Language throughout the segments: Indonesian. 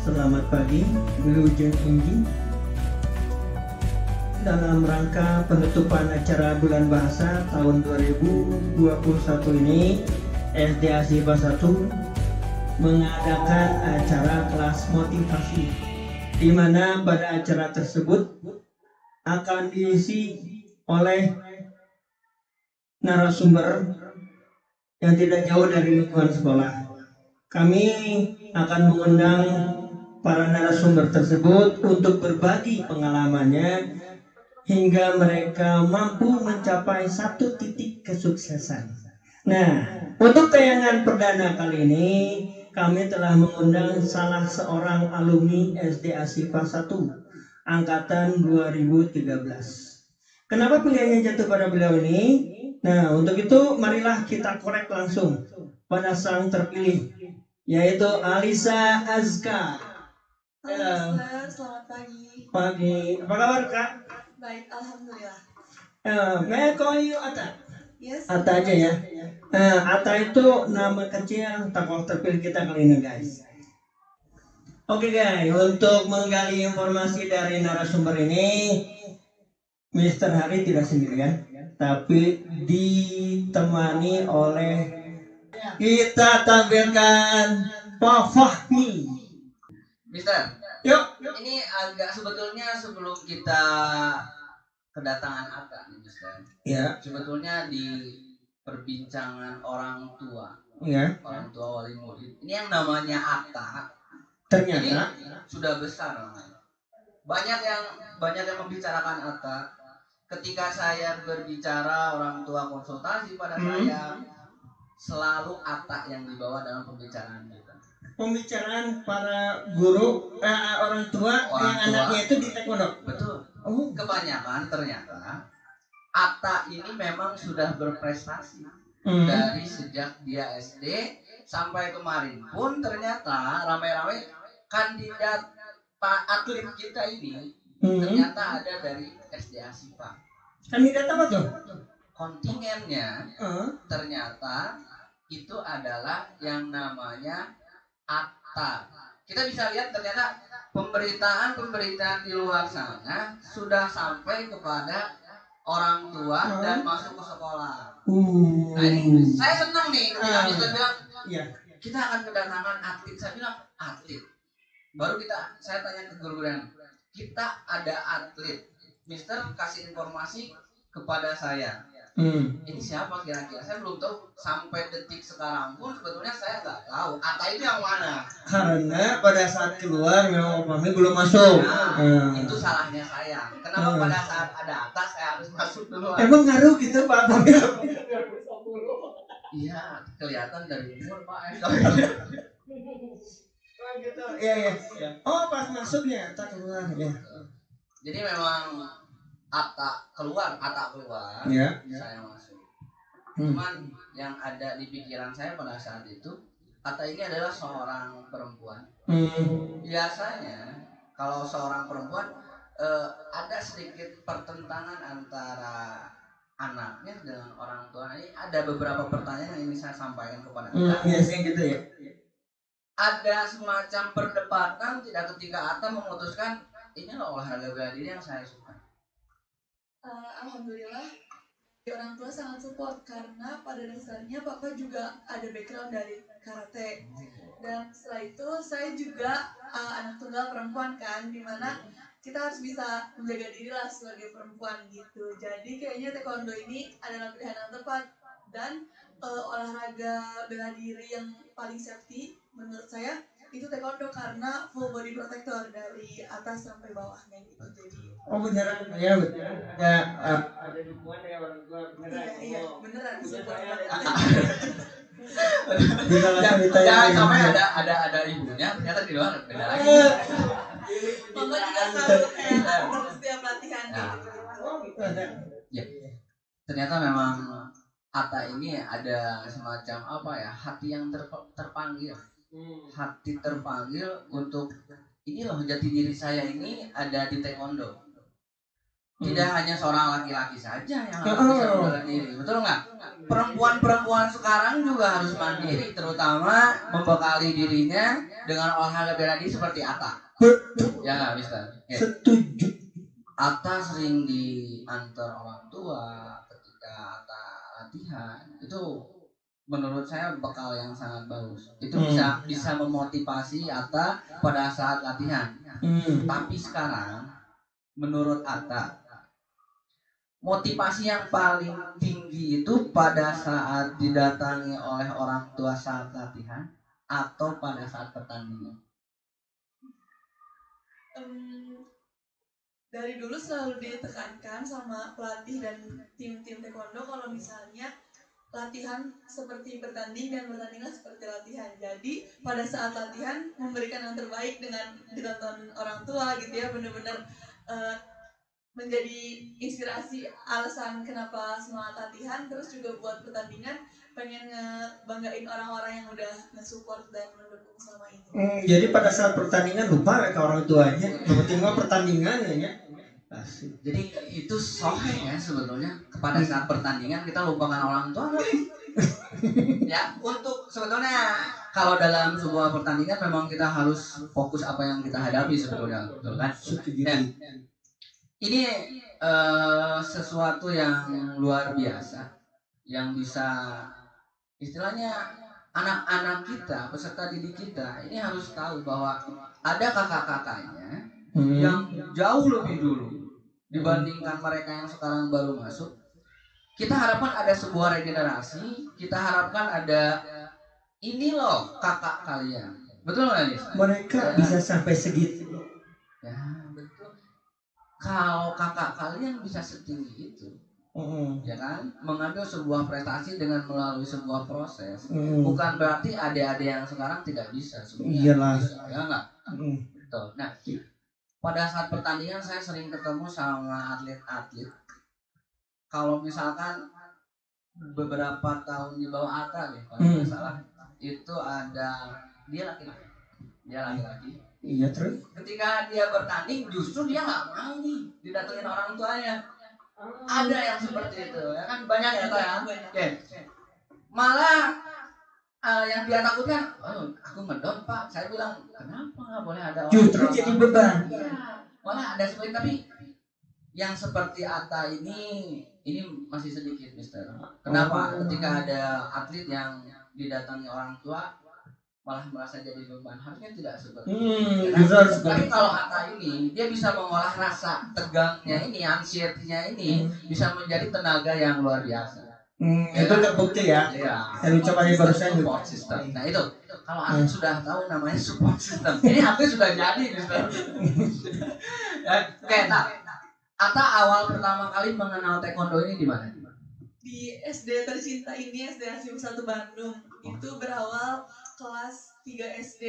Selamat pagi, Wilujeng Inggi. Dalam rangka penutupan acara Bulan Bahasa tahun 2021 ini, SD Asifa 1 mengadakan acara kelas motivasi, di mana pada acara tersebut akan diisi oleh narasumber yang tidak jauh dari lingkungan sekolah. Kami akan mengundang para narasumber tersebut untuk berbagi pengalamannya hingga mereka mampu mencapai satu titik kesuksesan. Nah, untuk tayangan perdana kali ini kami telah mengundang salah seorang alumni SD Asifa 1 angkatan 2013. Kenapa pilihannya jatuh pada beliau ini? Nah, untuk itu marilah kita korek langsung pada sang terpilih, yaitu Alisa Azka. Halo, selamat pagi. Pagi. Apa kabar, Kak? Baik, alhamdulillah. May I call you Ata? Yes. Ata aja ya. Ata itu nama kecil tokoh terpilih kita kali ini, guys. Oke guys, untuk menggali informasi dari narasumber ini, Mr. Hari tidak sendirian, tapi ditemani oleh, kita tampilkan Pak Fahmi. Mister, Yuk. ini agak sebetulnya sebelum kita kedatangan Atta nih Mister. Ya. Sebetulnya di perbincangan orang tua, Ya. orang tua wali murid, ini yang namanya Atta, Ternyata ini sudah besar namanya. Banyak yang membicarakan Atta. Ketika saya berbicara, orang tua konsultasi pada saya, selalu Atta yang dibawa dalam pembicaraan kita. Pembicaraan para guru, orang tua yang anaknya itu di taekwondo. Betul. Oh. Kebanyakan ternyata Atta ini memang sudah berprestasi dari sejak dia SD sampai kemarin pun ternyata ramai-ramai kandidat atlet kita ini ternyata ada dari SD Asifa. Kandidat apa tuh? Kontingennya ternyata itu adalah yang namanya Atta. Kita bisa lihat ternyata pemberitaan di luar sana sudah sampai kepada orang tua dan masuk ke sekolah. Nah ini saya senang nih ketika Mister bilang kita akan kedatangan atlet. Saya bilang atlet. Baru saya tanya ke guru kita ada atlet. Mister kasih informasi kepada saya. Ini siapa kira-kira? Saya belum tahu sampai detik sekarang pun sebetulnya saya nggak tahu Atta itu yang mana. Karena pada saat keluar memang Fahmi belum masuk. Itu salahnya saya. Kenapa pada saat ada Atta saya harus masuk dulu? Emang ngaruh gitu Pak Fahmi? Iya, kelihatan dari umur Pak. Gitu. Iya. Oh pas masuknya Atta keluar ya. Jadi memang Atta keluar, ya. Saya masuk. Cuman yang ada di pikiran saya pada saat itu, Atta ini adalah seorang perempuan. Biasanya kalau seorang perempuan ada sedikit pertentangan antara anaknya dengan orang tua. Ini ada beberapa pertanyaan yang ingin saya sampaikan kepada Atta. Biasanya gitu ya. Ada semacam perdebatan tidak ketika Atta memutuskan ini loh olahraga bela diri yang saya suka. Alhamdulillah, orang tua sangat support karena pada dasarnya papa juga ada background dari karate. Dan setelah itu saya juga anak tunggal perempuan kan, dimana kita harus bisa menjaga diri lah sebagai perempuan gitu. Jadi kayaknya taekwondo ini adalah pilihan yang tepat. Dan olahraga bela diri yang paling safety menurut saya itu taekwondo karena full body protector dari atas sampai bawahnya gitu. Jadi Beneran ya betul. Ya ada dukungan ya orang tua beneran. Iya, beneran support. Jangan sampai ada ibunya ternyata di luar beda lagi. Mama juga selalu kayak untuk setiap latihan gitu. Ya. Ternyata memang Atta ini ada semacam apa ya, hati yang terpanggil. Hati terpanggil untuk ini loh jati diri saya ini ada di taekwondo. Tidak hanya seorang laki-laki saja yang harus bisa membela diri, betul nggak? Perempuan-perempuan sekarang juga harus mandiri, terutama membekali dirinya dengan olahraga bela diri seperti Atta. Ya nggak, Mister? Ya. Setuju. Atta sering diantar orang tua ketika Atta latihan. Itu menurut saya bekal yang sangat bagus. Itu bisa memotivasi Atta pada saat latihan. Tapi sekarang menurut Atta, motivasi yang paling tinggi itu pada saat didatangi oleh orang tua saat latihan atau pada saat pertandingan? Dari dulu selalu ditekankan sama pelatih dan tim-tim taekwondo kalau misalnya latihan seperti bertanding dan pertandingan seperti latihan. Jadi pada saat latihan memberikan yang terbaik dengan ditonton orang tua gitu ya, benar-benar menjadi inspirasi, alasan kenapa semangat latihan. Terus juga buat pertandingan pengen ngebanggain orang-orang yang udah nge-support dan mendukung selama ini. Jadi pada saat pertandingan lupa ke orang tuanya, penting mah pertandingan ya. Asik. Jadi itu sohe ya sebetulnya, pada saat pertandingan kita lupakan orang tua. Ya, untuk sebetulnya kalau dalam sebuah pertandingan memang kita harus fokus apa yang kita hadapi sebetulnya, betul kan? Nah, ini sesuatu yang luar biasa yang bisa istilahnya anak-anak kita, peserta didik kita ini harus tahu bahwa ada kakak-kakaknya yang jauh lebih dulu dibandingkan mereka yang sekarang baru masuk. Kita harapkan ada sebuah regenerasi, kita harapkan ada ini loh kakak kalian, betul nggak nih? Mereka bisa sampai segitu. Ya betul. Kalau kakak kalian bisa setinggi itu, ya kan, mengambil sebuah prestasi dengan melalui sebuah proses, bukan berarti adik-adik yang sekarang tidak bisa. Iyalah. Bisa, ya nggak? Betul. Nah, pada saat pertandingan saya sering ketemu sama atlet-atlet. Kalau misalkan beberapa tahun di bawah Atta nih, kalau nggak salah, itu ada dia laki-laki. Iya terus. Ketika dia bertanding, justru dia nggak mau nih didatengin orang tuanya. Ada yang seperti itu, ya kan, banyak ya Toh ya. Oke. Malah yang dia takutkan, aku ngedon Pak. Saya bilang, kenapa nggak boleh ada orang Justru tua? jadi beban. Ya, malah ada seperti, tapi yang seperti Atta ini masih sedikit, Mister. Kenapa? Ketika ada atlet yang didatangi orang tua malah merasa jadi beban, harusnya tidak seperti itu. Tapi kalau Atta ini dia bisa mengolah rasa tegangnya ini, anxiety-nya ini bisa menjadi tenaga yang luar biasa. Itu terbukti ya. Yang coba barusan support system. Nah itu kalau atlet sudah tahu namanya support system. Ini atlet sudah jadi, Mister. Oke, Atta awal pertama kali mengenal taekwondo ini di mana? Di SD tercinta ini, SD Hasim 1 Bandung. Itu berawal kelas 3 SD.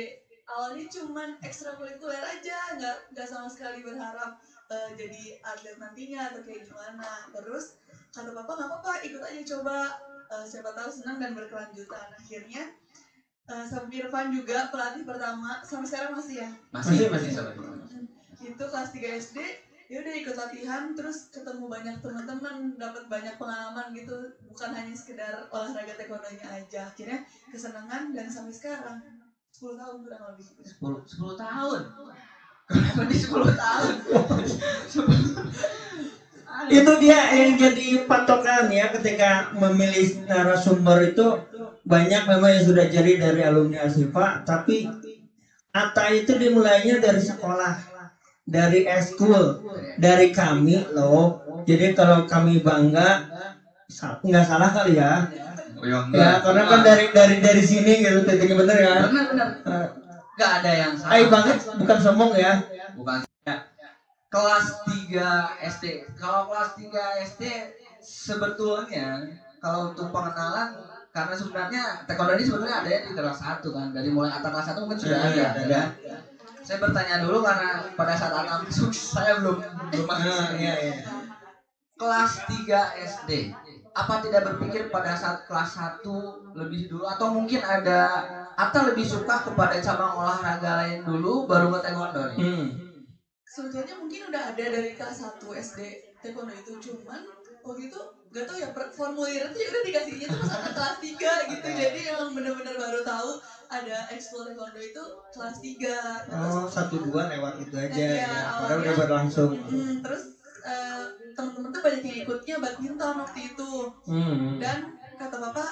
Awalnya cuman ekstrakurikuler aja, nggak sama sekali berharap jadi atlet nantinya atau kayak gimana. Terus kata papa, nggak apa-apa, ikut aja coba, siapa tahu senang dan berkelanjutan. Akhirnya sama Irfan juga pelatih pertama, sampai sekarang masih ya? Masih sama. Itu kelas 3 SD. Ya udah ikut latihan, terus ketemu banyak teman-teman, dapat banyak pengalaman gitu, bukan hanya sekedar olahraga taekwondonya aja. Akhirnya kesenangan dan sampai sekarang 10 tahun kurang lebih. 10 tahun. Lebih 10 tahun. Itu dia yang jadi patokan ya ketika memilih narasumber itu. Banyak memang yang sudah jadi dari alumni Asifa, tapi Atta itu dimulainya dari sekolah, dari school, dari kami loh. Jadi kalau kami bangga, nggak salah kali ya. Ya karena kan dari sini gitu, titiknya bener ya. Benar. Nggak ada yang salah. Banget, bukan sombong ya. Bukan. Kelas 3 SD. Kalau kelas 3 SD sebetulnya kalau untuk pengenalan, karena sebenarnya taekwondo ini sebetulnya ada di kelas 1 kan. Dari mulai atas kelas 1 mungkin sudah ada. Saya bertanya dulu karena pada saat Atta masuk saya belum masuk. Kelas 3 SD. Apa tidak berpikir pada saat kelas 1 lebih dulu, atau mungkin ada Atta lebih suka kepada cabang olahraga lain dulu baru ke taekwondo nih? Sebetulnya mungkin udah ada dari kelas 1 SD taekwondo itu, cuman waktu itu gak tau ya formulir itu udah dikasihnya tuh pas anak kelas 3 gitu, jadi emang bener-bener baru tahu ada ekskul taekwondo itu kelas 3. Oh, 1-2 lewat itu aja Iya, ya. Padahal udah berlangsung. Terus temen-temen tuh banyak yang ikutnya badminton waktu itu. Dan kata bapak,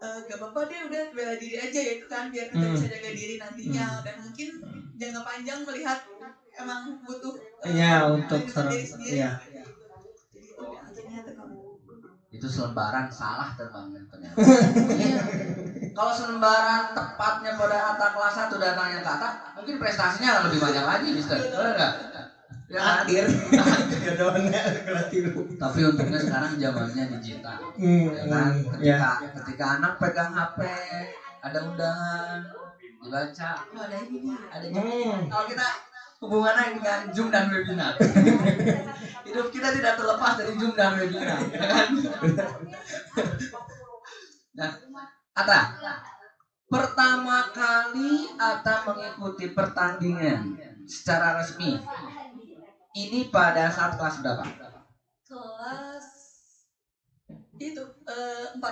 gak apa-apa deh, udah bela diri aja ya itu kan, biar kita bisa jaga diri nantinya. Dan mungkin jangka panjang melihat emang butuh untuk diri sendiri. Iya. Jadi udah akhirnya taekwondo. Itu selembaran salah terbangnya ternyata. Iya. Kalau selembaran tepatnya pada Atta kelas 1 datangnya ke Atta, mungkin prestasinya akan lebih banyak lagi, Mister. Benar enggak? Ya, Akhir kelas 3. tapi untungnya sekarang zamannya digital. Ya kan? Ketika anak pegang HP, ada undangan, dibaca, oh ada ini nih, ada ini. Kalau kita hubungannya dengan Zoom dan webinar. Hidup kita tidak terlepas dari Zoom dan webinar, ya kan? Nah, Atta, pertama kali Atta mengikuti pertandingan secara resmi ini pada saat kelas berapa? Kelas itu 4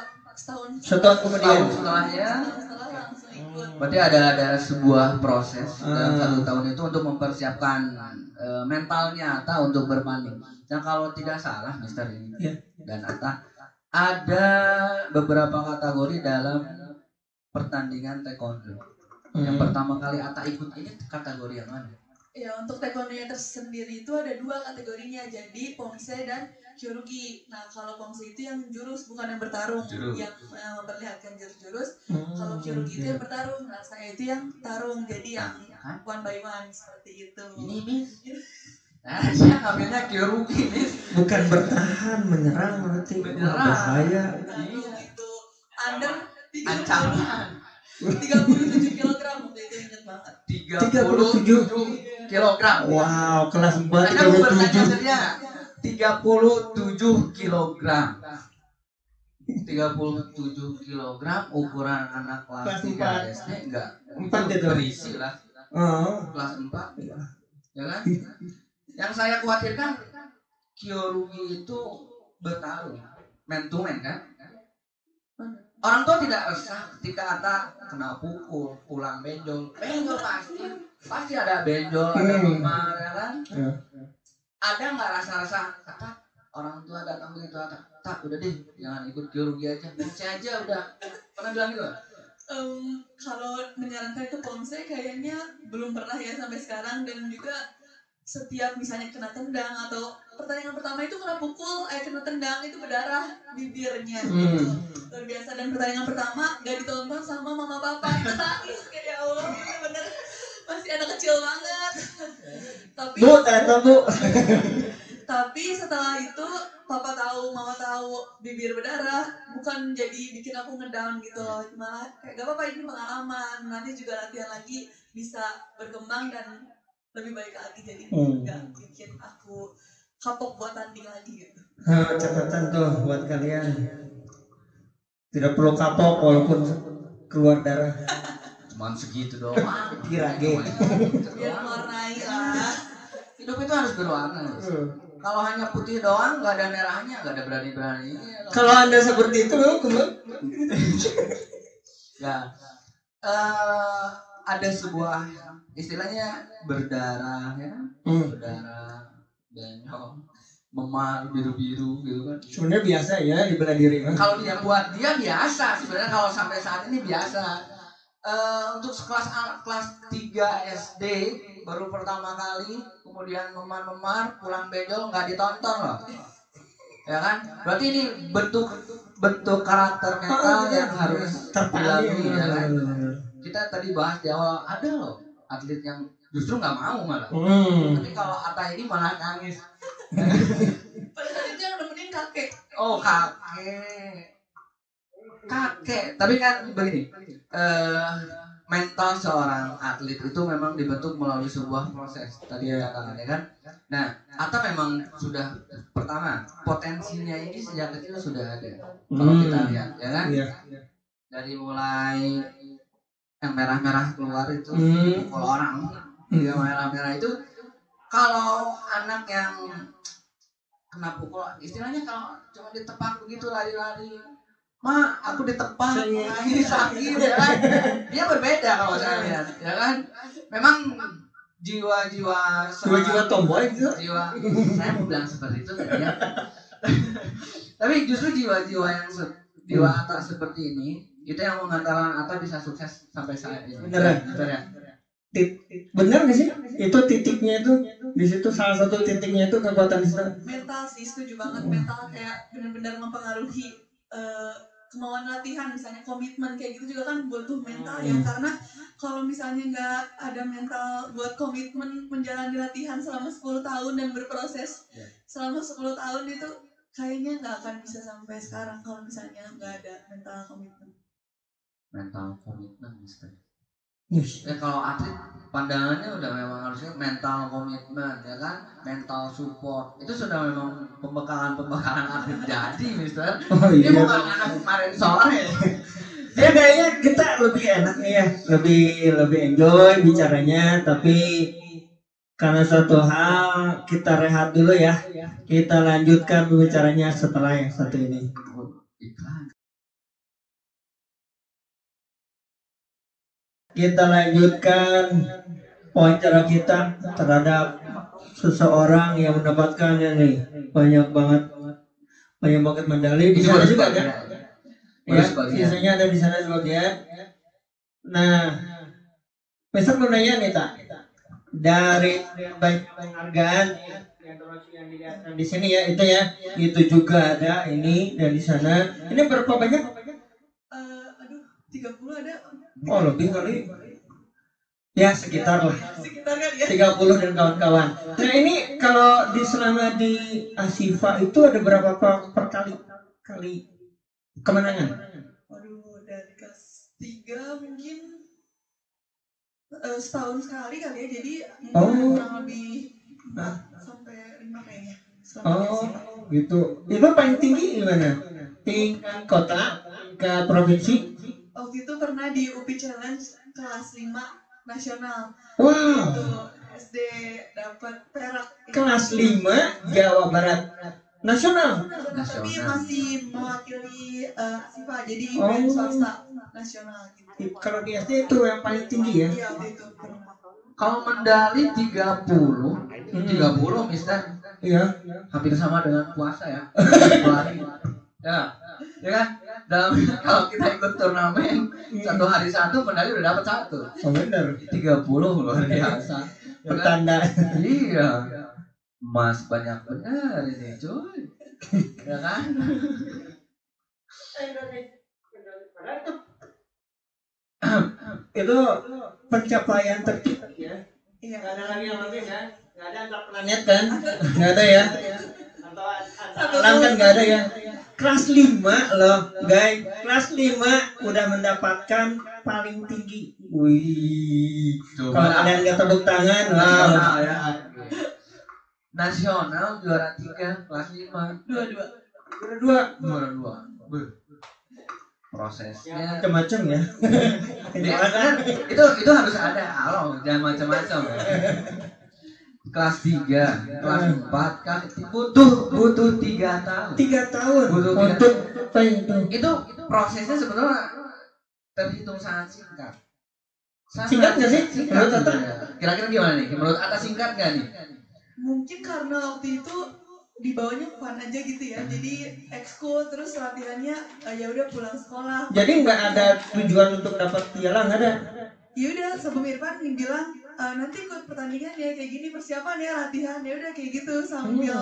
tahun. Setahun kemudian. Setelahnya. Setelah langsung ikut. Berarti ada sebuah proses dalam 1 tahun itu untuk mempersiapkan mentalnya Atta untuk bertanding. Nah kalau tidak salah, Mister ini dan Atta, ada beberapa kategori dalam pertandingan taekwondo. Yang pertama kali Atta ikut ini kategori yang mana? Ya, untuk taekwondo-nya tersendiri itu ada 2 kategorinya, jadi pongse dan kyorugi. Nah, kalau pongse itu yang jurus, bukan yang bertarung, yang memperlihatkan jurus-jurus. Kalau kyorugi itu yang bertarung. Nah, saya itu yang tarung, jadi yang one by one seperti itu. Ini Miss. Nah, dia ngambilnya kyorugi, Miss. Bukan bertahan, menyerang berarti. Bahaya. Tarung itu under ancaman 37 kg waktu itu, ingat banget. 37 kilogram. Wow, kelas 4 Saya mau bertanya saja. 37 kilogram. 37 kilogram ukuran anak kelas 3 SD enggak? 4 itu. Berisi lah. Kelas 4. Ya kan? Yang saya khawatirkan kyorugi itu bertarung, man to man kan? Orang tua tidak resah ketika Atta kena pukul, pulang benjol pasti ada benjol, ada memar, ya kan? Ada nggak rasa-rasa Atta, orang tua datang begitu Atta, udah deh, jangan ikut kyorugi aja, ponsel aja udah. Pernah bilang gitu? Kalau menyarankan ke ponsel kayaknya belum pernah ya sampai sekarang, dan juga setiap misalnya kena tendang atau pertandingan pertama itu kena pukul, kena tendang itu berdarah bibirnya gitu. Luar biasa. Dan pertandingan pertama gak ditonton sama mama papa, itu nangis kayak ya Allah, bener masih anak kecil banget. Tapi setelah itu papa tahu, mama tahu bibir berdarah, bukan jadi bikin aku ngedown gitu loh, malah kayak gak apa-apa, ini pengalaman, nanti juga latihan lagi bisa berkembang dan lebih baik lagi, jadi nggak bikin aku kapok buat tanding lagi gitu. Catatan tuh buat kalian, tidak perlu kapok walaupun keluar darah. Cuman segitu doang. Kirage. Biar warnai lah. Hidup itu harus berwarna. Kalau hanya putih doang, nggak ada merahnya, nggak ada berani-beraninya. Kalau Anda seperti itu, ya, ada sebuah istilahnya berdarah, ya kan? Berdarah, benjol, memar, biru-biru, gitu kan? Sebenarnya biasa ya di bela diri. Kalau dia buat dia biasa, sebenarnya kalau sampai saat ini biasa. Untuk kelas 3 SD baru pertama kali, kemudian memar-memar, pulang benjol, nggak ditonton loh, ya kan? Berarti ini bentuk karakter mental yang harus dilalui, ya kan? Kita tadi bahas di awal, ada loh atlet yang justru nggak mau malah. Tapi kalau Atta ini malah nangis. Pada saat itu yang nemenin kakek. Oh, kakek. Tapi kan begini, mental seorang atlet itu memang dibentuk melalui sebuah proses. Tadi katakan, ya kan? Nah, Atta memang sudah, pertama potensinya ini sejak kecil sudah ada. Kalau kita lihat, ya kan? Dari mulai yang merah-merah keluar itu, kalau orang yang merah-merah itu, kalau anak yang kena pukul, istilahnya kalau cuma ditepak begitu lari-lari, Ma, aku ditepak, ini sakit, ya kan? Dia berbeda kalau saya lihat, ya kan? Memang jiwa-jiwa tomboy gitu. Saya mau bilang seperti itu tadi ya. Tapi justru jiwa-jiwa yang jiwa Atta seperti ini, itu yang mengantarkan Atta bisa sukses sampai saat ini. Beneran. Bener nggak sih? Itu titiknya itu di situ, salah satu titiknya itu kekuatan di situ. Mental sih, setuju banget. Mental kayak benar-benar mempengaruhi kemauan latihan, misalnya komitmen kayak gitu juga kan butuh mental ya. Karena kalau misalnya nggak ada mental buat komitmen menjalani latihan selama 10 tahun dan berproses selama 10 tahun itu kayaknya nggak akan bisa sampai sekarang kalau misalnya nggak ada mental komitmen. Mental komitmen misalnya. Ya kalau atlet pandangannya udah memang harusnya mental komitmen, ya kan, mental support itu sudah memang pembekalan atlet jadi, Mister. Ini bukan anak kemarin sore. Ya kayaknya kita lebih enak nih ya, lebih enjoy bicaranya, tapi karena suatu hal kita rehat dulu ya. Kita lanjutkan bicaranya setelah yang satu ini. Kita lanjutkan wawancara kita terhadap seseorang yang mendapatkan ini banyak banget medali. Di sana juga ada. Ya, biasanya ada di sana sebagian. Nah, besok mau nanya nih Tak, dari baik penghargaan yang dilihat di sini ya, itu juga ada ini, dan di sana ini berapa banyak? 30 ada. Oh, lebih kali. Ya sekitar lah. Sekitar kan ya. 30 dan kawan-kawan. Nah ini kalau selama di Asifa itu ada berapa per kali kemenangan? Waduh, dari kelas 3 mungkin setahun sekali kali ya. Jadi kurang lebih 4 sampai 5 kayaknya. Gitu. Itu paling tinggi gimana? Tingkat kota ke provinsi? Waktu itu pernah di UPI Challenge kelas 5 nasional. Wow. Itu SD dapat perak. Kelas 5 Jawa Barat nasional. Tapi masih mewakili Asifa, jadi event swasta nasional gitu. Kalau di SD itu yang paling tinggi ya? Iya, waktu itu. Kalau medali 30 Mister. Iya. Hampir sama dengan puasa ya. Ya kan? Kalau kita ikut turnamen 1 hari 1 medali udah dapat 1. Oh benar. 30 luar biasa. Pertanda. Iya. Emas banyak benar ini cuy. Ya kan? Itu pencapaian tercepat ya. Iya. Gak ada lagi yang lebih kan? Gak ada antar planet kan? Gak ada ya? Atau alam kan gak ada ya? Kelas 5 loh guys. Kelas 5 udah mendapatkan paling tinggi. Wih. Kalau ada yang gak tepuk tangan, wow. Nasional juara 3 kelas 5. Juara 2. Prosesnya macam-macam ya. Itu harus ada. Halo, jangan macam-macam. Kelas 3, kelas 4 butuh 3 tahun. 3 tahun. Butuh 3 untuk tahun. Itu prosesnya sebetulnya terhitung sangat singkat. Singkat nggak sih? Menurut Atta? Kira-kira gimana nih? Menurut Atta singkat nggak nih? Mungkin karena waktu itu dibawanya fun aja gitu ya, jadi ekskul terus latihannya ya udah pulang sekolah. Jadi nggak ada tujuan untuk dapat piala, nggak ada? Ya udah, Sabung Irfan bilang nanti ikut pertandingan ya kayak gini, persiapan ya latihan, ya udah kayak gitu sambil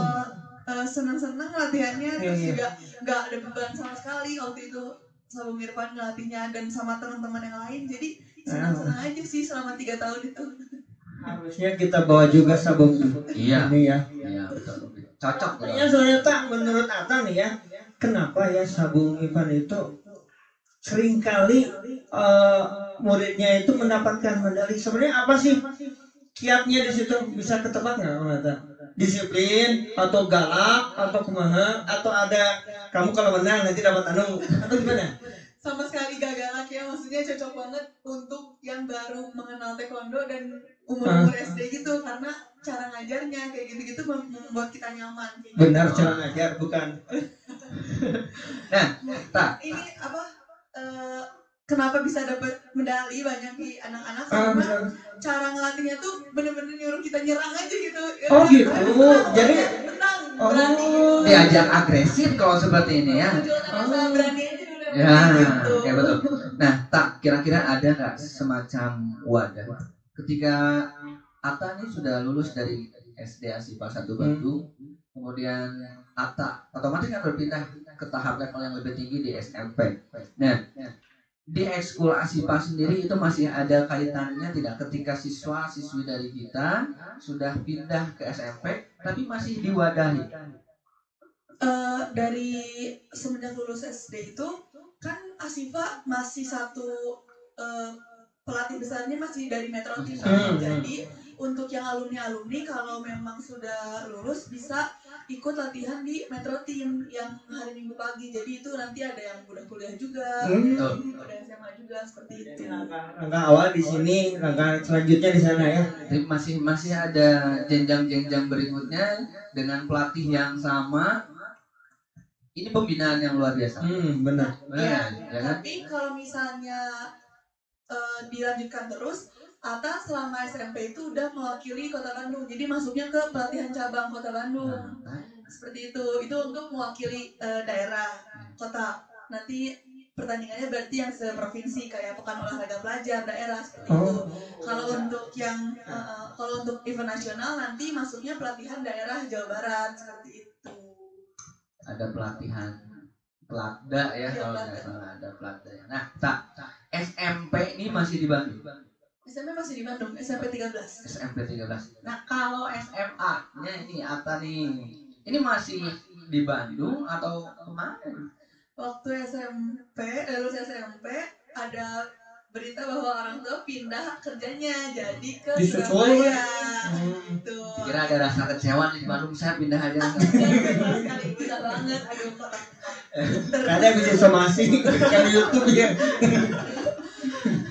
seneng-seneng latihannya. Terus juga nggak ada beban sama sekali waktu itu Sabung Irfan ngelatihnya dan sama teman-teman yang lain, jadi senang-senang aja sih selama 3 tahun itu. Harusnya kita bawa juga Sabung iya. Ini ya. Iya betul. Cocok. Ya soalnya Tak, menurut Atta nih ya, kenapa ya Sabung Irfan itu seringkali muridnya itu mendapatkan medali? Sebenarnya apa sih kiatnya di situ? Bisa ketebak nggak Atta? Disiplin atau galak atau kumaha atau ada kamu kalau menang nanti dapat anu atau gimana? Sama sekali gak galak ya, maksudnya cocok banget untuk yang baru mengenal taekwondo dan umur-umur SD gitu, karena cara ngajarnya kayak gitu-gitu membuat kita nyaman. Benar, cara ngajar bukan. Nah, ini apa? Kenapa bisa dapat medali banyak di anak-anak? Karena cara ngelatihnya tuh bener-bener nyuruh kita nyerang aja gitu. Oh gitu. Jadi menang, berani. Diajak agresif kalau seperti ini ya. Berani aja dulu. Ya, Gitu. kayak betul. Nah, kira-kira ada nggak semacam wadah ketika Atta ini sudah lulus dari SD Asipa 1 Bandung, kemudian Atta otomatis kan berpindah ke tahap level yang lebih tinggi di SMP. Nah, di ekskul Asipa sendiri itu masih ada kaitannya tidak ketika siswa-siswi dari kita sudah pindah ke SMP tapi masih diwadahi? Dari semenjak lulus SD itu kan Asipa masih satu pelatih besarnya masih dari Metro Team. Jadi untuk yang alumni kalau memang sudah lulus bisa ikut latihan di Metro Team yang hari Minggu pagi. Jadi itu nanti ada yang udah kuliah juga, ada SMA juga seperti itu. Langkah awal di sini, langkah selanjutnya di sana ya. Tapi masih ada jenjang-jenjang berikutnya dengan pelatih yang sama. Ini pembinaan yang luar biasa. Benar. Ya, tapi kalau misalnya dilanjutkan terus, Atta selama SMP itu udah mewakili Kota Bandung. Jadi masuknya ke pelatihan cabang Kota Bandung. Seperti itu. Itu untuk mewakili daerah, kota. Nanti pertandingannya berarti yang seprovinsi kayak pekan olahraga pelajar daerah seperti itu. Kalau untuk yang kalau untuk event nasional nanti masuknya pelatihan daerah Jawa Barat seperti itu. Ada pelatihan Platda ya, kalau nggak salah ada Platda ya. Nah, SMP ini masih di Bandung. SMP masih di Bandung, SMP 13. SMP 13. Nah, kalau SMA-nya ini Atta nih, ini masih di Bandung atau kemana? Waktu lulus SMP ada berita bahwa orang tua pindah kerjanya jadi ke Surabaya. Gitu. Kira ada rasa kecewa di Bandung, saya pindah aja. Sekali bisa banget, aduh kok. Ada bisa somasi yang di YouTube ya.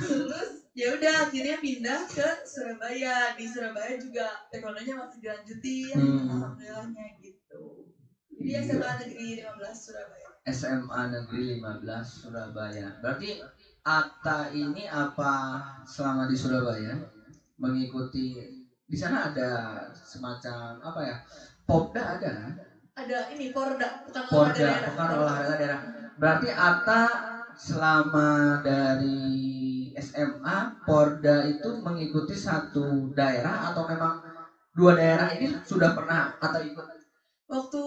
Terus ya udah akhirnya pindah ke Surabaya. Di Surabaya juga taekwondonya masih dilanjutin, alhamdulillahnya gitu. Jadi SMA Negeri 15 Surabaya. SMA Negeri 15 Surabaya. Berarti Atta ini apa selama di Surabaya mengikuti di sana ada semacam apa ya? Popda ada? Ada ini Porda, bukan olahraga daerah. Berarti Atta selama dari SMA Porda itu mengikuti satu daerah atau memang dua daerah ini sudah pernah Atta ikut? Waktu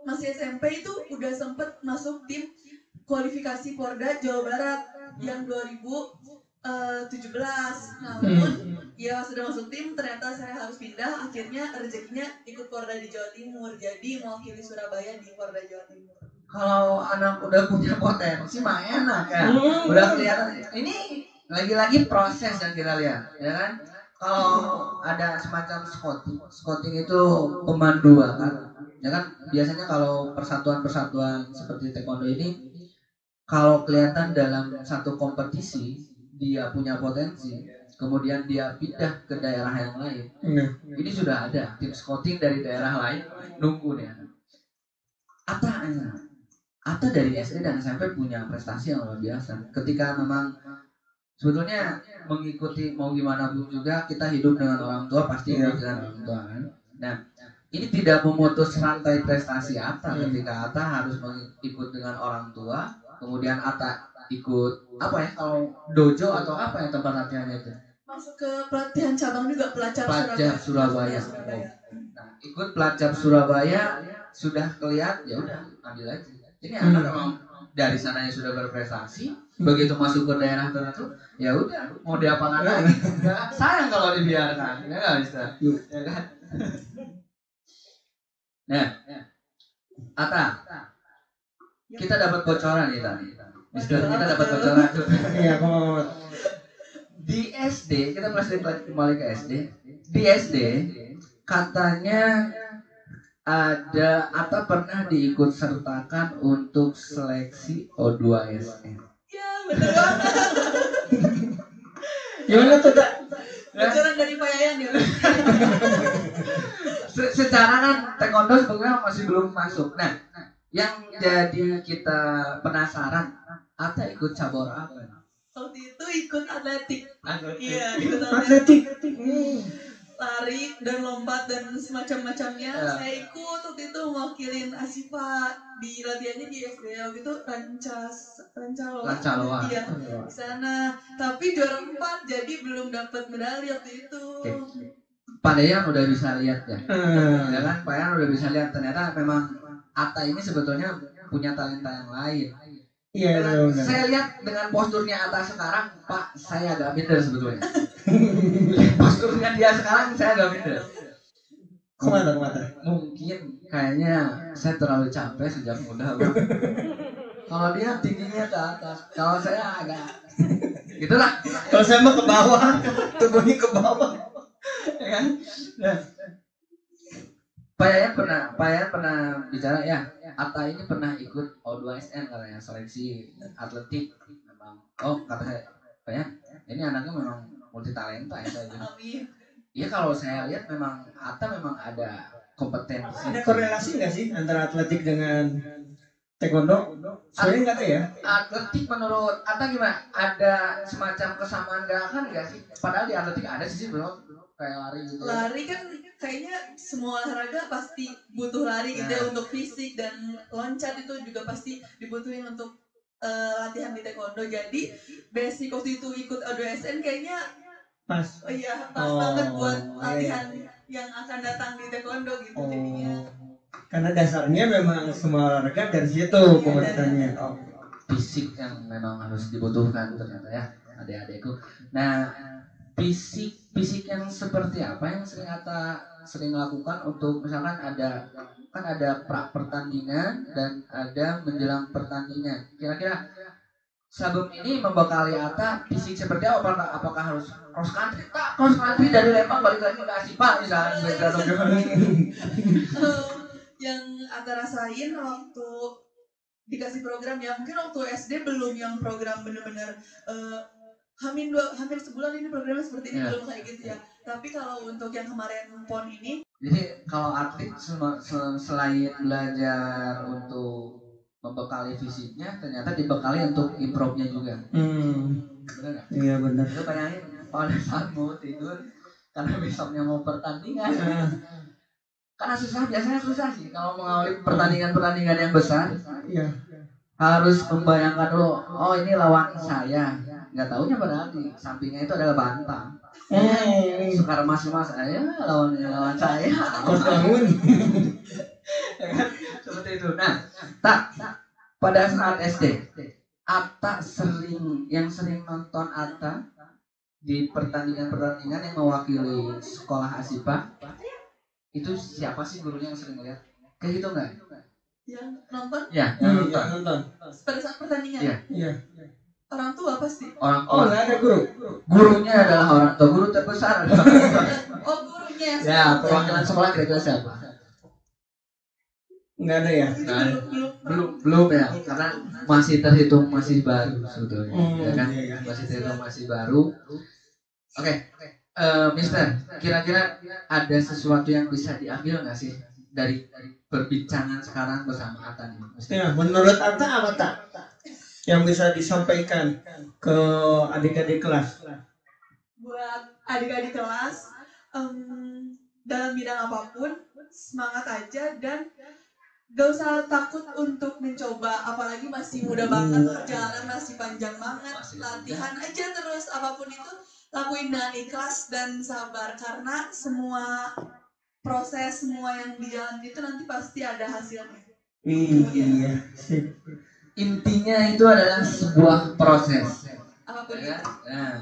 masih SMP itu udah sempet masuk tim kualifikasi Porda Jawa Barat yang 2017. Namun ya sudah masuk tim ternyata saya harus pindah, akhirnya rezekinya ikut Porda di Jawa Timur, jadi mewakili Surabaya di Porda Jawa Timur. Kalau anak udah punya potensi mah enak ya, udah kelihatan. Ini lagi-lagi proses yang kita lihat ya kan. Kalau ada semacam scouting itu pemanduan kan ya kan. Biasanya kalau persatuan-persatuan seperti taekwondo ini, kalau kelihatan dalam satu kompetisi dia punya potensi, kemudian dia pindah ke daerah yang lain, ini sudah ada tim scouting dari daerah lain nunggu nih. Atta dari SD dan SMP punya prestasi yang luar biasa. Ketika memang sebetulnya mengikuti mau gimana pun juga kita hidup dengan orang tua, pasti hidup dengan orang tua kan. Nah, ini tidak memutus rantai prestasi Atta ketika Atta harus mengikut dengan orang tua. Kemudian Atta ikut apa ya, kalau dojo atau apa ya tempat latihannya itu? Masuk ke pelatihan cabang juga, Pelacap Surabaya. Nah, ikut Pelacap Surabaya sudah kelihatan, ya udah ambil aja. Ini anak memang dari sananya sudah berprestasi, begitu masuk ke daerah tertentu, ya udah mau diapakan lagi? Enggak, sayang kalau dibiarkan, ya nggak bisa, ya kan? Nah, Atta, kita dapat bocoran nih tadi. Kita dapat bocoran. Iya, kok. Di SD, kita masih kembali ke SD. Di SD, katanya ada Atta pernah diikut sertakan untuk seleksi O2SM. Ya, betul banget. Gimana tuh, Kak? Bocoran dari Pak Yayan ya. taekwondo sebetulnya masih belum masuk. Nah, yang jadi kita penasaran, Ata ikut cabur apa? Waktu itu ikut atletik. Atletik. Iya, ikut Atletik. lari dan lompat dan semacam-macamnya. Ya. Saya ikut waktu itu mewakilin Asipa di latihannya di FBL gitu, Lancaloa. Iya, di sana. Tapi juara 4 jadi belum dapat medali waktu itu. Oke. Pak Deyan udah bisa lihat ya. Ya kan, Pak Deyan udah bisa lihat ternyata memang Atta ini sebetulnya punya talenta yang lain. Iya, benar. Saya lihat dengan posturnya Atta sekarang, Pak, saya agak minder sebetulnya. Posturnya dia sekarang saya agak minder. Kemana? Mungkin kayaknya saya terlalu capek sejak muda, Bang. Kalau dia tingginya ke atas, kalau saya agak gitulah. Kalau saya mah ke bawah, tubuhnya ke bawah. Ya kan? Nah. Pak Yayan pernah bicara ya, Atta ini pernah ikut O2SN katanya, seleksi atletik. Memang, kata saya, Pak Yayan, ini anaknya memang multi talenta ya saya bilang. Iya, kalau saya lihat memang Atta memang ada kompetensi. Ada korelasi nggak sih antara atletik dengan taekwondo? Sebenarnya nggak ada ya. Atletik menurut Atta gimana? Ada semacam kesamaan gerakan nggak sih? Padahal di atletik ada sih bro, kayak lari gitu. Lari kan kayaknya semua olahraga pasti butuh lari gitu ya, untuk fisik, dan loncat itu juga pasti dibutuhin untuk latihan di taekwondo. Jadi basic waktu itu ikut O2SN kayaknya Pas. Oh iya, pas banget buat latihan yang akan datang di taekwondo gitu jadinya. Karena dasarnya memang semua olahraga dari situ kompetensinya. Fisik yang memang harus dibutuhkan ternyata ya, adik-adikku. Nah, fisik yang seperti apa yang sering lakukan untuk misalkan ada pra pertandingan dan ada menjelang pertandingan. Kira-kira sebelum ini membekali Atta fisik seperti apa? Apakah harus cross country dari Lembang balik lagi ke Asipa misalnya? Yang Atta rasain waktu dikasih program ya, mungkin waktu SD belum yang program bener-bener hampir sebulan ini programnya seperti ini, belum kayak gitu ya. Tapi kalau untuk yang kemarin PON ini, jadi kalau atlet selain belajar untuk membekali fisiknya, ternyata dibekali untuk improve-nya juga. Benar nggak? Iya benar. Lu bayangin pada saat mau tidur karena besoknya mau pertandingan. Karena biasanya susah sih kalau mengawali pertandingan yang besar. Iya. Harus membayangkan dulu, ini lawan saya. Nggak taunya padahal di sampingnya itu adalah bantang. Sekarang mas aja lawan saya. Kos bangun. Seperti itu. Nah, pada saat SD, Atta sering nonton Atta di pertandingan yang mewakili sekolah Asipa. Itu siapa sih gurunya yang sering lihat? Kayak gitu nggak? Yang nonton? Ya, yang nonton. Pada saat pertandingan? Iya. Orang tua pasti. Orang tua. Nggak ada guru. Gurunya adalah orang tua, guru terbesar. Gurunya ya. Ya, perwakilan sekolah kira-kira siapa? Nggak ada ya. Belum ya, karena masih terhitung masih baru sebetulnya, ya kan? Iya. Masih terhitung masih baru. Oke. Mister, kira-kira ada sesuatu yang bisa diambil nggak sih dari perbincangan sekarang bersama Atta nih? Ya, menurut Atta apa tak yang bisa disampaikan ke adik-adik kelas? Buat adik-adik kelas, dalam bidang apapun semangat aja dan gak usah takut untuk mencoba, apalagi masih muda banget, perjalanan masih panjang banget. Latihan aja terus, apapun itu lakuin dengan ikhlas dan sabar, karena semua proses, semua yang di jalan itu nanti pasti ada hasilnya. Iya. Intinya itu adalah sebuah proses. Apapun Ya. itu. Nah,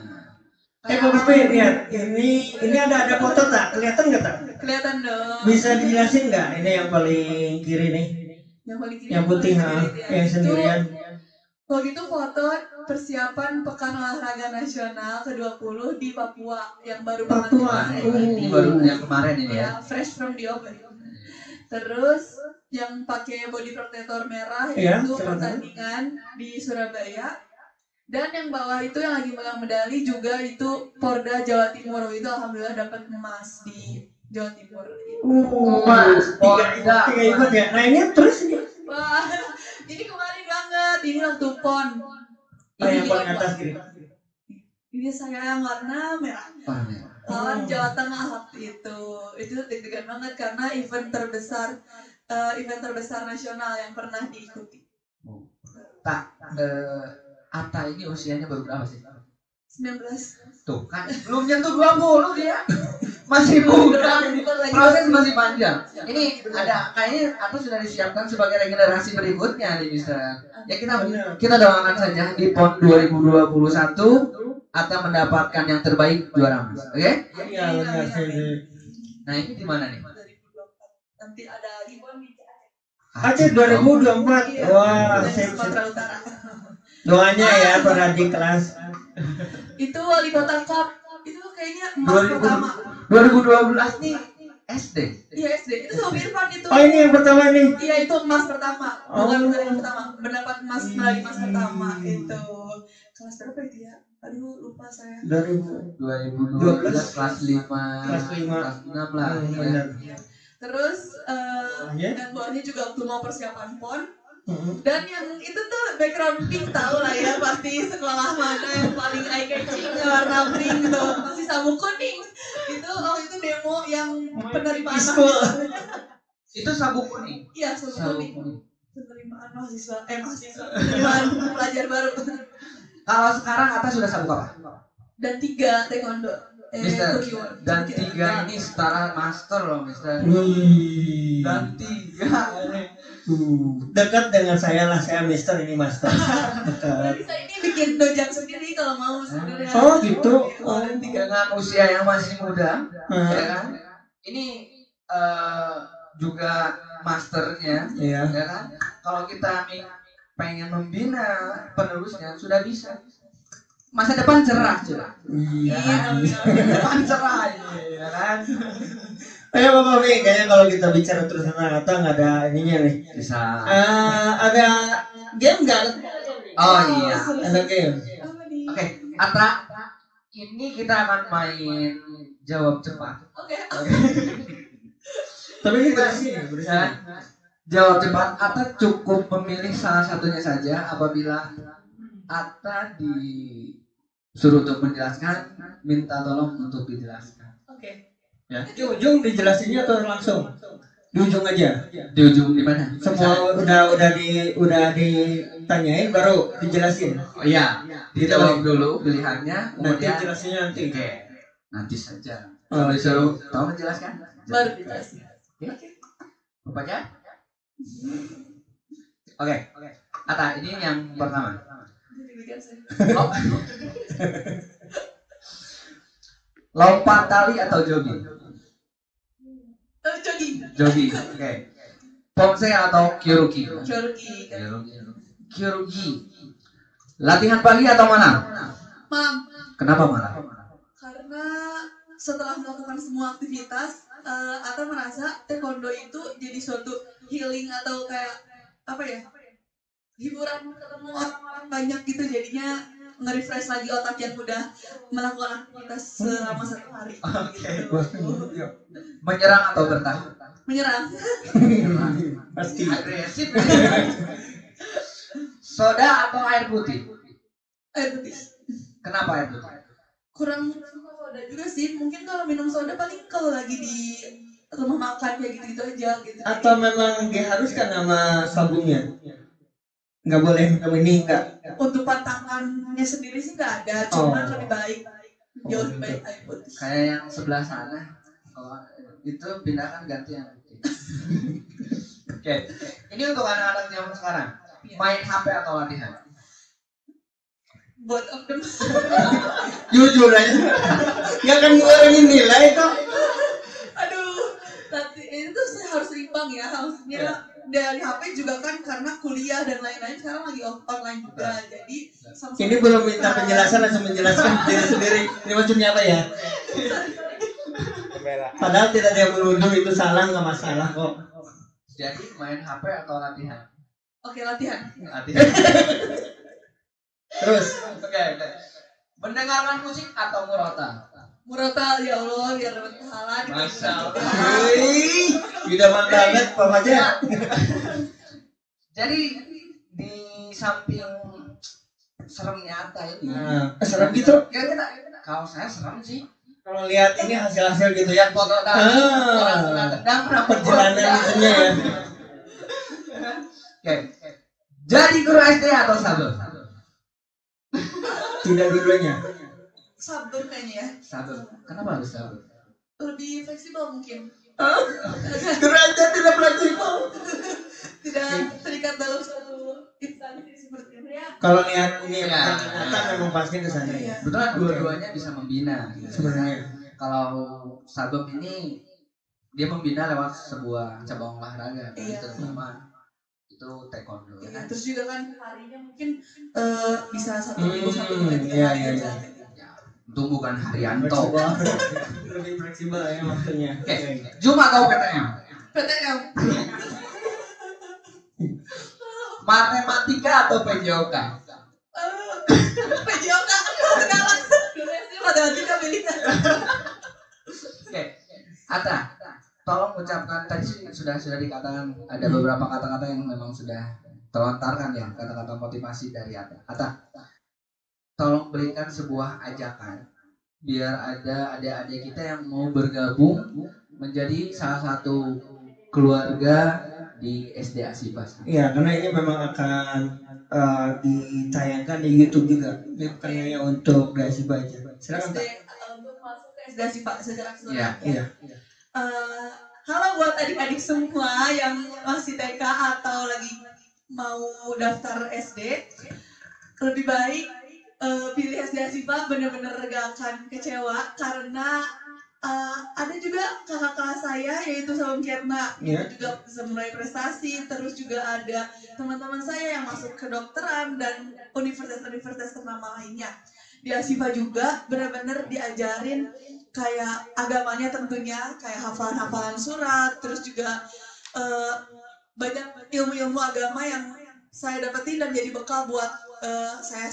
Bapak lihat ini ada foto tak? Kelihatan nggak tak? Kelihatan dong. Bisa dijelasin nggak? Ini yang paling kiri nih. Yang paling kiri. Yang putih yang sendirian. Waktu itu foto persiapan Pekan Olahraga Nasional ke-20 di Papua yang baru banget ini baru yang kemarin ini ya. Fresh from the oven. Terus yang pakai body protector merah Iya, itu pertandingan di Surabaya. Dan yang bawah itu yang lagi megang medali juga itu Porda Jawa Timur, itu alhamdulillah dapat emas di Jawa Timur. Tiga event ya. Nah ini terus ini. Wah, ini kemarin banget. Ini waktu PON. Yang paling atas gini. Ini saya yang warna merah. Lawan Jawa Tengah waktu itu. Itu deg-degan banget karena event terbesar nasional yang pernah diikuti. Atta ini usianya baru berapa sih? 19. Tuh kan belum nyentuh 20 dia. Masih muda. Proses masih panjang. Ini ada kayaknya Atta sudah disiapkan sebagai regenerasi berikutnya nih Mister. Ya kita doakan saja di PON 2021 Atta mendapatkan yang terbaik juara emas. Oke? Iya benar sih. Nah, ini di mana nih? 2024. Nanti ada di PON di Aceh 2024. Wah, Sumatera Utara. Doanya ya para di kelas. Itu wali kota cup. Itu kayaknya emas pertama. 2012 nih SD. Iya SD. Itu sama Irfan itu. Oh ini yang pertama nih. Iya itu emas pertama. Bukan yang pertama. Mendapat medali emas pertama itu. Kelas berapa itu ya? Aduh lupa saya. 2012 kelas 5. Kelas 5. Kelas 6 lah. Benar. Terus yang bawahnya juga waktu mau persiapan PON. Dan yang itu tuh background pink tahu lah ya pasti sekolah mana yang paling eye catching warna pink tuh masih sabuk kuning itu itu demo yang penerimaan mahasiswa. Itu sabuk kuning. Iya sabuk kuning penerimaan mahasiswa penerimaan pelajar baru. Kalau sekarang Atta sudah sabuk apa? Dan 3 taekwondo. Mister, dan 3 ini setara master loh Mister. Dan 3 dekat dengan saya lah, saya Mister ini Master. Bisa ini bikin dojang sendiri kalau mau sebenarnya. Oh gitu. Dengan usia yang masih muda, ya kan? Ini juga masternya, Iya. ya kan? Kalau kita pengen membina penerusnya sudah bisa. Masa depan cerah, Iya. Masa depan cerah ini, ya kan? Ayo Bapak Mi, kayaknya kalau kita bicara terus tentang Atta nggak ada ininya nih. Bisa. Ada game nggak? Oh iya. Ada game. Oke, Atta, ini kita akan main jawab cepat. Oke. Tapi ini bersih, Ya. Jawab cepat, Atta cukup memilih salah satunya saja. Apabila Atta disuruh untuk menjelaskan, minta tolong untuk dijelaskan. Oke. Ya. Di ujung dijelasinnya atau langsung? Di ujung aja. Di ujung di mana? Semua udah ditanyain baru dijelasin. Oh iya, dijawab dulu pilihannya, Nanti kemudian jelasinnya nanti. Oke, nanti saja. Oh, Disuruh tolong menjelaskan. Baru dijelasin. Oke. Bapaknya? Oke. Atta, ini yang pertama. Oh. Lompat tali atau jogging? Jogging. Oke. Ponsel atau kyorugi? Kyorugi. Latihan pagi atau malam? Mam. Kenapa malam? Karena setelah melakukan semua aktivitas, Atta merasa taekwondo itu jadi suatu healing atau kayak apa ya? Hiburan ketemu orang banyak gitu jadinya nge-refresh lagi otak yang udah melakukan aktivitas selama 1 hari. Oke. Menyerang atau bertahan? Menyerang. Pasti. Agresif. Soda atau air putih? Air putih. Kenapa air putih? Kurang suka soda juga sih. Mungkin kalau minum soda paling kalau lagi di rumah makan kayak gitu aja gitu. Atau memang diharuskan sama sabungnya? Nggak boleh minum ini enggak? Untuk pantangannya sendiri sih nggak ada, cuma lebih baik jauh lebih baik air putih. Kayak yang sebelah sana. Kalau itu pindahkan ganti yang putih. Oke. Ini untuk anak-anak zaman sekarang. Main HP atau latihan? Both of them. Jujur aja. Nggak akan ngurangin nilai kok. Aduh, itu harus seimbang ya. Maksudnya dari HP juga kan karena kuliah dan lain-lain sekarang lagi online juga. Jadi ini belum minta penjelasan, langsung menjelaskan diri sendiri. Ini maksudnya apa ya? Padahal tidak ada yang menuduh itu salah, nggak masalah kok. Jadi main HP atau latihan? Oke, latihan. Latihan. Terus, Oke. Mendengarkan musik atau murota? murotal ya Allah biar dapat pahala. Masya Allah. Hei, idaman banget Pak Fajar. Jadi di samping serem nyata ini. Serem gitu. Kira-kira kalau saya serem sih. Kalau lihat ini hasil-hasil gitu ya. Foto orang kena tendang Perjalanan itunya ya. Oke. Jadi guru SD atau sabar? Tidak dulunya. Sabar kayaknya ya. Sabar. Kenapa harus sabar? Lebih fleksibel mungkin. Derajat tidak fleksibel. Tidak terikat dalam satu instansi seperti ini ya. Kalau lihat ini Ya. kata memang pasti ke sana ya. Betul, dua-duanya bisa membina. Sebenarnya. Kalau sabem ini dia membina lewat sebuah cabang olahraga, Iya. terutama itu taekwondo. Ya, Kan? terus juga kan harinya mungkin bisa satu minggu satu Iya, iya, iya. Ya, untung bukan Haryanto. Lebih fleksibel ya maksudnya. Oke, Jumat atau PTM? PTM. Matematika atau PJOK? PJOK sekarang. Dulu SD matematika pilihan. Oke, Ata, tolong ucapkan tadi sudah dikatakan ada beberapa kata-kata yang memang sudah terlontarkan ya, kata-kata motivasi dari Ata. Ata, tolong berikan sebuah ajakan biar ada adik-adik kita yang mau bergabung menjadi salah satu keluarga di SD Asifas. Iya, karena ini memang akan ditayangkan di YouTube juga. Ini bukan hanya untuk Dasi aja. Silakan SD Pak. untuk masuk ke SD Asifah secara Iya. keseluruhan. Iya. Halo buat adik-adik semua yang masih TK atau lagi mau daftar SD, lebih baik pilih SD Asifah, bener-bener gak akan kecewa karena ada juga kakak-kakak saya yaitu Sabam Kierna Iya. juga bisa meraih prestasi, terus juga ada teman-teman saya yang masuk ke kedokteran dan universitas-universitas ternama lainnya. Di Asifah juga benar-benar diajarin kayak agamanya tentunya, kayak hafalan-hafalan surat, terus juga banyak ilmu-ilmu agama yang saya dapetin dan jadi bekal buat saya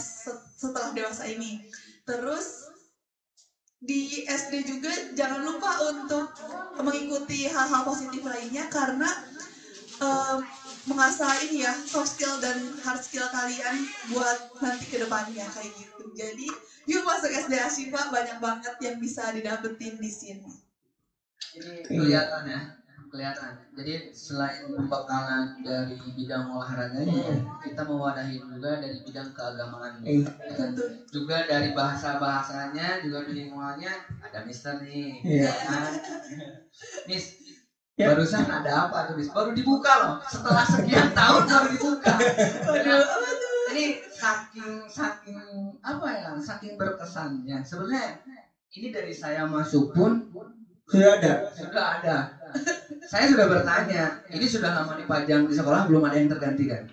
setelah dewasa ini. Terus di SD juga jangan lupa untuk mengikuti hal-hal positif lainnya karena mengasah ini ya soft skill dan hard skill kalian buat nanti ke depannya kayak gitu. Jadi yuk masuk SD Asifah, banyak banget yang bisa didapetin di sini. Ini kelihatan ya, kelihatan. Jadi selain pembekalan dari bidang olahraganya, kita mewadahi juga dari bidang keagamaan. Tentu. Juga dari bahasa-bahasanya, juga di lingkungannya ada Mister nih. Iya. Kan? Miss, Ya. barusan ada apa tuh Miss? Baru dibuka loh. Setelah sekian tahun baru dibuka. Ini saking apa ya? Saking berkesannya. Sebenarnya ini dari saya masuk pun Sudah ada. sudah ada. Saya sudah bertanya, ini sudah lama dipajang di sekolah, belum ada yang tergantikan.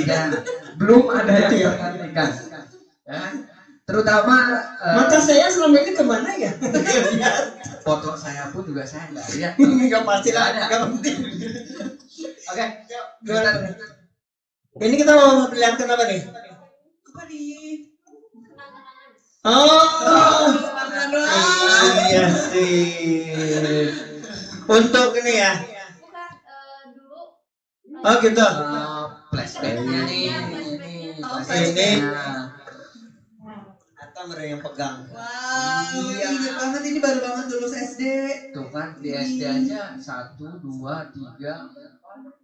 Dan belum ada yang tergantikan. Ya. Terutama Mata saya selama ini kemana ya? foto saya pun juga saya nggak lihat. Enggak pasti lah, Nggak ada. enggak penting. Oke, Ini kita mau melihatkan apa nih? Apa nih? Oh, Tangan doang. iya sih. Untuk ini ya. Oh gitu. flashbacknya nih, Oh, flashbacknya. Atau mereka yang pegang. Wow, Iya. ingat banget ini baru banget lulus SD. Tuh kan di SD aja 1, 2, 3,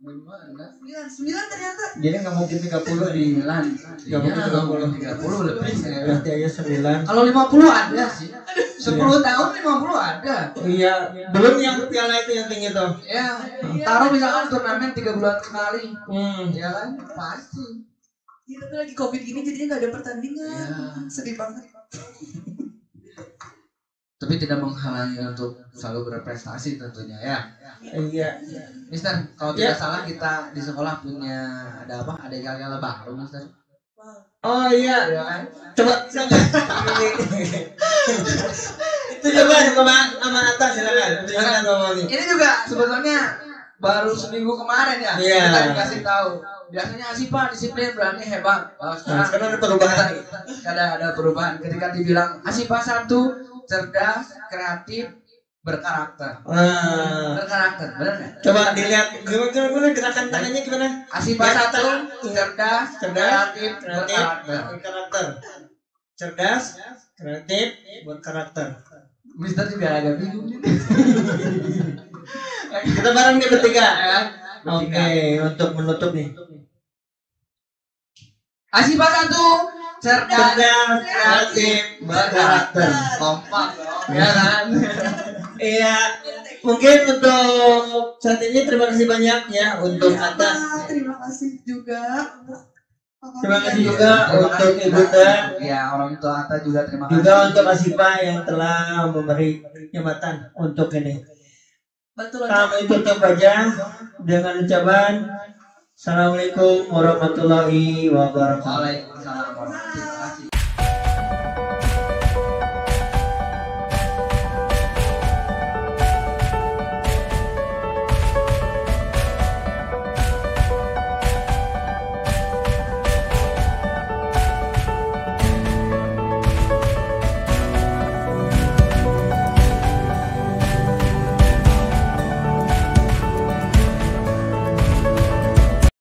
5, 6, 9 ternyata. Jadi nggak mungkin 30 di 9. Nggak mungkin 30 lebih. berarti aja 9. Kalau 50 ada sih. 10 tahun 50 ada. Iya, belum yang piala itu yang tinggi tuh. Ya, taruh misalkan turnamen 3 bulan sekali. Ya kan? Pasti. Ya, tapi lagi COVID gini jadinya nggak ada pertandingan. Ya. Sedih banget. Tapi tidak menghalangi untuk selalu berprestasi tentunya ya. Iya. Mister, kalau Ya. tidak salah kita di sekolah punya ada apa? Ada yel-yel baru, Mister. Wow. Oh iya. Ya kan? Coba silakan. Itu coba sama atas silakan. Silakan ngomong nih. Ini juga sebetulnya baru seminggu kemarin ya. Iya. Kita dikasih tahu. Biasanya Asifah disiplin berani hebat. Nah, sekarang ada perubahan. ada perubahan. Ketika dibilang Asifah 1 cerdas, kreatif, berkarakter. Berkarakter, benar nggak? Coba dilihat gimana gerakan tangannya gimana? Asifah Ya, 1, cerdas, kreatif, berkarakter. berkarakter. Cerdas, kreatif, berkarakter. Mister juga agak bingung nih. Kita bareng nih bertiga. Ya, Oke, untuk menutup nih. Asifah 1, cerdas, Cerdas, kreatif, berkarakter. kompak, ya kan? Iya, mungkin untuk saat ini terima kasih banyak ya untuk Atta. Terima kasih juga. Terima kasih juga untuk Ibunda. Ya, orang tua Atta juga terima kasih. Juga untuk Asifah yang telah memberi jembatan untuk ini. Betul. Kami tutup aja dengan ucapan Assalamualaikum warahmatullahi wabarakatuh. Waalaikumsalam warahmatullahi wabarakatuh.